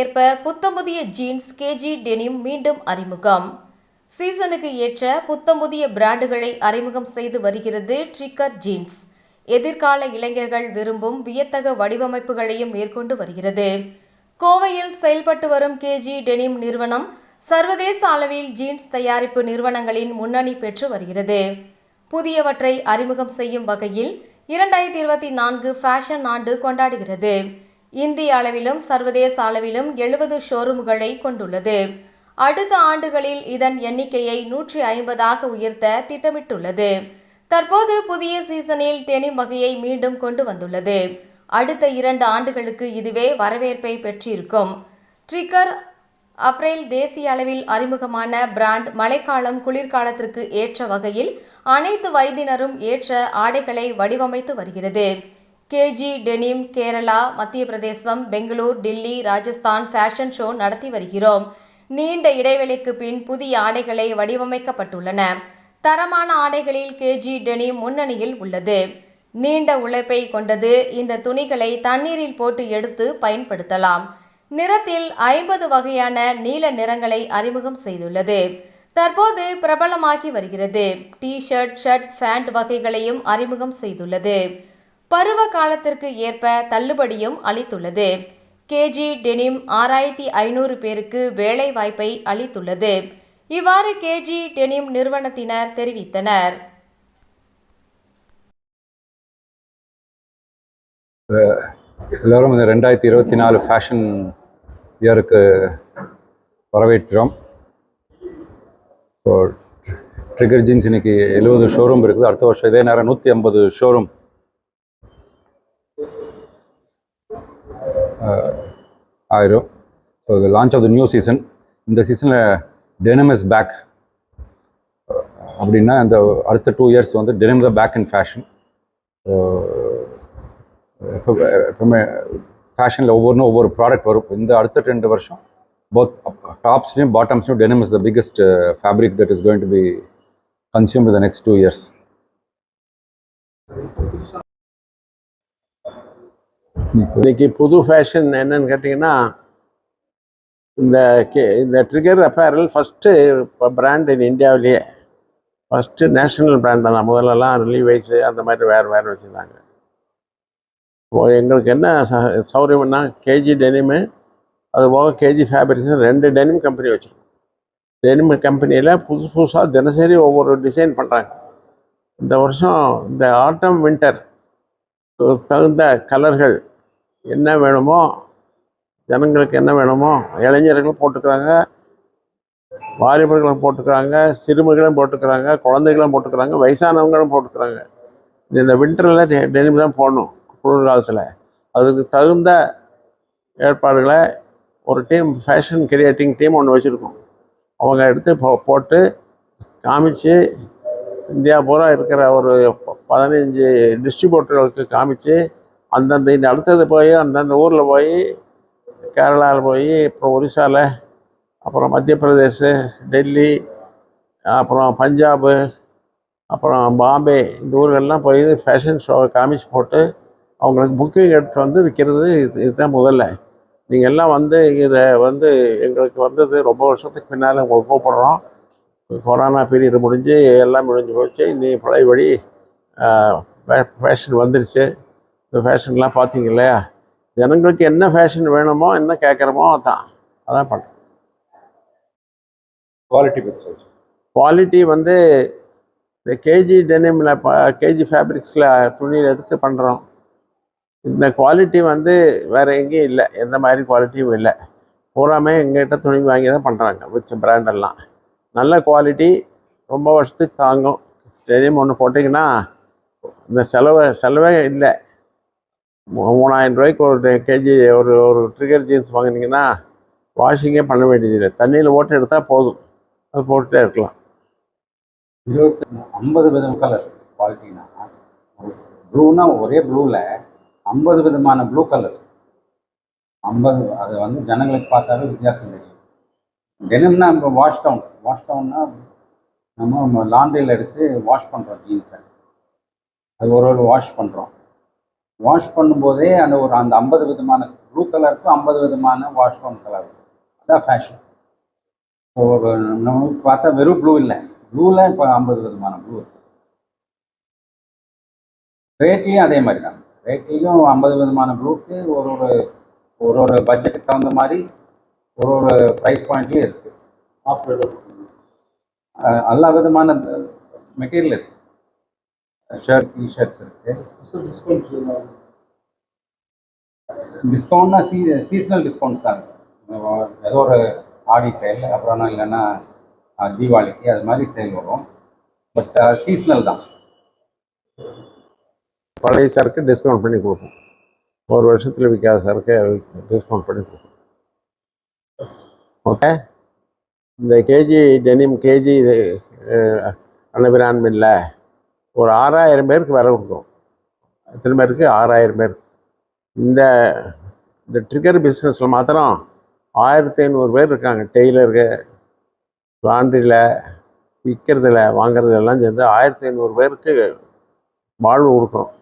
ஏற்ப புத்தம்புதிய jeans KG denim மீண்டும் அறிமுகம். சீசனுக்கு ஏற்ற புத்தம்புதிய பிராண்டுகளை அறிமுகம் செய்து வருகிறது ட்ரிக்கர் ஜீன்ஸ். எதிர்கால இளைஞர்கள் விரும்பும் வியத்தக வடிவமைப்புகளையும் மேற்கொண்டு வருகிறது. கோவையில் செயல்பட்டு வரும் கேஜி டெனிம் நிறுவனம் சர்வதேச அளவில் ஜீன்ஸ் தயாரிப்பு நிறுவனங்களின் முன்னணி பெற்று வருகிறது. புதியவற்றை அறிமுகம் செய்யும் வகையில் 2024 ஃபேஷன் ஆண்டு கொண்டாடுகிறது. இந்திய அளவிலும் சர்வதேச அளவிலும் 70 ஷோரூம்களை கொண்டுள்ளது. அடுத்த ஆண்டுகளில் இதன் எண்ணிக்கையை 150ஆக உயர்த்த திட்டமிட்டுள்ளது. தற்போது புதிய சீசனில் டெனிம் வகையை மீண்டும் கொண்டு வந்துள்ளது. அடுத்த 2 ஆண்டுகளுக்கு இதுவே வரவேற்பை பெற்றிருக்கும். ட்ரிக்கர் அப்ரேல் தேசிய அளவில் அறிமுகமான பிராண்ட் மழைக்காலம் குளிர்காலத்திற்கு ஏற்ற வகையில் அனைத்து வயதினரும் ஏற்ற ஆடைகளை வடிவமைத்து வருகிறது. கேஜி டெனிம் கேரளா, மத்திய பிரதேசம், பெங்களூர், டில்லி, ராஜஸ்தான் ஃபேஷன் ஷோ நடத்தி வருகிறோம். நீண்ட இடைவெளிக்கு பின் புதிய ஆடைகளை வடிவமைக்கப்பட்டுள்ளன. தரமான ஆடைகளில் கேஜி டெனிம் முன்னணியில் உள்ளது. நீண்ட உழைப்பை கொண்டது. இந்த துணிகளை தண்ணீரில் போட்டு எடுத்து பயன்படுத்தலாம். நிறத்தில் 50 வகையான நீல நிறங்களை அறிமுகம் செய்துள்ளது. தற்போது பிரபலமாகி வருகிறது. டி-ஷர்ட், ஷர்ட், பேண்ட் வகைகளையும் அறிமுகம் செய்துள்ளது. பருவ காலத்திற்கு ஏற்ப தள்ளுபடியும் அளித்துள்ளது. கேஜி டெனிம் 6500 பேருக்கு வேலை வாய்ப்பை அளித்துள்ளது. இவ்வாறு கேஜி டெனிம் நிறுவனத்தினர் தெரிவித்தனர். எல்லோரும் இந்த 2024 ஃபேஷன் இயருக்கு வரவேற்கிறோம். ஸோ ட்ரிக்கர் ஜீன்ஸ் இன்னைக்கு 70 ஷோரூம் இருக்குது. அடுத்த வருஷம் இதே நேரம் 150 ஷோரூம் ஆயிரும். So the launch of the new season. இந்த சீசனில் டெனிம் இஸ் பேக் அப்படின்னா அந்த அடுத்த 2 இயர்ஸ் வந்து denim the back in fashion. எப்பவுமே ஃபேஷனில் ஒவ்வொரு ப்ராடக்ட் வரும். இந்த அடுத்த 2 வருஷம் போத் டாப்ஸ்லையும் பாட்டம்ஸ்லையும் denim is the biggest fabric that is going to be consumed the next 2 years. இன்னைக்கு புது ஃபேஷன் என்னன்னு கேட்டிங்கன்னா, இந்த Trigger apparel first brand in இந்தியாவிலேயே ஃபஸ்ட்டு நேஷ்னல் பிராண்ட் தான். முதல்லலாம் லீவைஸு அந்த மாதிரி வேறு வச்சுருந்தாங்க. எங்களுக்கு என்ன சௌகரியம்னா கேஜி டெனிமு, அது போக கேஜி ஃபேப்ரிக்ஸ் 2 டெனிம் கம்பெனி வச்சுருக்கோம். டெனிம் கம்பெனியில் புதுசாக தினசரி ஒவ்வொரு டிசைன் பண்ணுறாங்க. இந்த வருஷம் இந்த ஆட்டம் வின்டர் தகுந்த கலர்கள் என்ன வேணுமோ, ஜனங்களுக்கு என்ன வேணுமோ, இளைஞர்களும் போட்டுக்கிறாங்க, வாலிபர்களும் போட்டுக்கிறாங்க, சிறுமிகளும் போட்டுக்கிறாங்க, குழந்தைகளும் போட்டுக்கிறாங்க, வயசானவங்களும் போட்டுக்கிறாங்க. இந்த வின்டரில் டெனிம் தான் போடணும். குளிர்காலத்தில் அதுக்கு தகுந்த ஏற்பாடுகளை ஒரு டீம், ஃபேஷன் கிரியேட்டிங் டீம் ஒன்று வச்சுருக்கோம். அவங்க எடுத்து போட்டு காமிச்சு இந்தியா பூரா இருக்கிற ஒரு 15 டிஸ்ட்ரிபியூட்டர்களுக்கு காமிச்சு, அந்தந்த அடுத்தது போய் அந்தந்த ஊரில் போய், கேரளாவில் போய், அப்புறம் ஒரிசாவில், அப்புறம் மத்திய பிரதேஷ், டெல்லி, அப்புறம் பஞ்சாபு, அப்புறம் பாம்பே, இந்த ஊர்களெலாம் போய் ஃபேஷன் ஷோவை காமிச்சு போட்டு அவங்களுக்கு புக்கிங் எடுத்து வந்து விற்கிறது. இதுதான் முதல்ல. நீங்கள் எல்லாம் வந்து இதை வந்து எங்களுக்கு வந்தது ரொம்ப வருஷத்துக்கு பின்னால் உங்களுக்கு கூப்பிட்றோம். கொரோனா பீரியட் முடிஞ்சு எல்லாம் முடிஞ்சு போச்சு. இனி பழையபடி ஃபேஷன் வந்துருச்சு. இந்த ஃபேஷன்லாம் பார்த்தீங்க இல்லையா? ஜனங்களுக்கு என்ன ஃபேஷன் வேணுமோ, என்ன கேட்குறமோ அதான் பண்ணுறோம். குவாலிட்டி வந்து இந்த கேஜி டெனிமில் கேஜி ஃபேப்ரிக்ஸில் துணியில் எடுத்து பண்ணுறோம். இந்த குவாலிட்டி வந்து வேறு எங்கேயும் இல்லை. எந்த மாதிரி குவாலிட்டியும் இல்லை. பூராமே எங்கள்கிட்ட துணி வாங்கி தான் பண்ணுறாங்க. மிச்ச பிராண்டெல்லாம் நல்ல குவாலிட்டி, ரொம்ப வருஷத்துக்கு தாங்கும். டெனிம் ஒன்று போட்டிங்கன்னா இந்த செலவே இல்லை. 3000 ரூபாய்க்கு ஒரு கேஜி ஒரு ட்ரிகர் ஜீன்ஸ் வாங்கினீங்கன்னா வாஷிங்கே பண்ண வேண்டியதில்லை. தண்ணியில் போட்டு எடுத்தால் போதும். அது போட்டுகிட்டே இருக்கலாம். 50 விதம் கலர் குவாலிட்டினா, ப்ளூனா ஒரே ப்ளூவில் 50 விதமான ப்ளூ கலர் 50. அது வந்து ஜனங்களுக்கு பார்த்தாவே வித்தியாசம் தெரியும். டெனிம்னா நம்ம வாஷ் டவுன்னா நம்ம லாண்ட்ரியில் எடுத்து வாஷ் பண்ணுறோம் ஜீன்ஸை. அது ஒரு வாஷ் பண்ணுறோம். வாஷ் பண்ணும்போதே அந்த 50 விதமான ப்ளூ கலருக்கு 50 விதமான வாஷ் டவுன் கலர். அதான் ஃபேஷன். ஸோ நம்ம பார்த்தா வெறும் ப்ளூ இல்லை, ப்ளூவில் இப்போ 50 விதமான ப்ளூ இருக்குது. ரேட்லேயும் அதே மாதிரி தான், ரேட்லேயும் 50 விதமான ப்ளூக்கு ஒரு ஒரு ஒரு ஒரு பட்ஜெட்டுக்கு தகுந்த மாதிரி ஒரு ஒரு ப்ரைஸ் பாயிண்ட்லேயும் இருக்குது. எல்லா விதமான மெட்டீரியல் இருக்குது. ஷர்ட், டிஷர்ட்ஸ் இருக்குது. டிஸ்கவுண்ட்னா சீசனல் டிஸ்கவுண்ட்ஸ் தான். ஏதோ ஒரு ஆடி சேல், அப்புறம் இல்லைன்னா தீபாவளிக்கு அது மாதிரி சேல் வரும். பட் சீசனல் தான். பழைய சரக்கு டிஸ்கவுண்ட் பண்ணி கொடுப்போம். ஒரு வருஷத்தில் விற்காத சரக்கு டிஸ்கவுண்ட் பண்ணி கொடுப்போம். ஓகே. இந்த கேஜி டெனிம் கேஜி அன்னபிரான்மில்ல ஒரு 6000 பேருக்கு வேலை கொடுக்கும். எத்தனை பேருக்கு? 6000 பேர். இந்த இந்த ட்ரிகர் பிஸ்னஸில் மாத்திரம் 1500 பேர் இருக்காங்க. டெய்லருக்கு, லாண்ட்ரியில், விற்கிறதுல, வாங்குறதுலாம் சேர்ந்து 1500 பேருக்கு வாழ்வு கொடுக்குறோம்.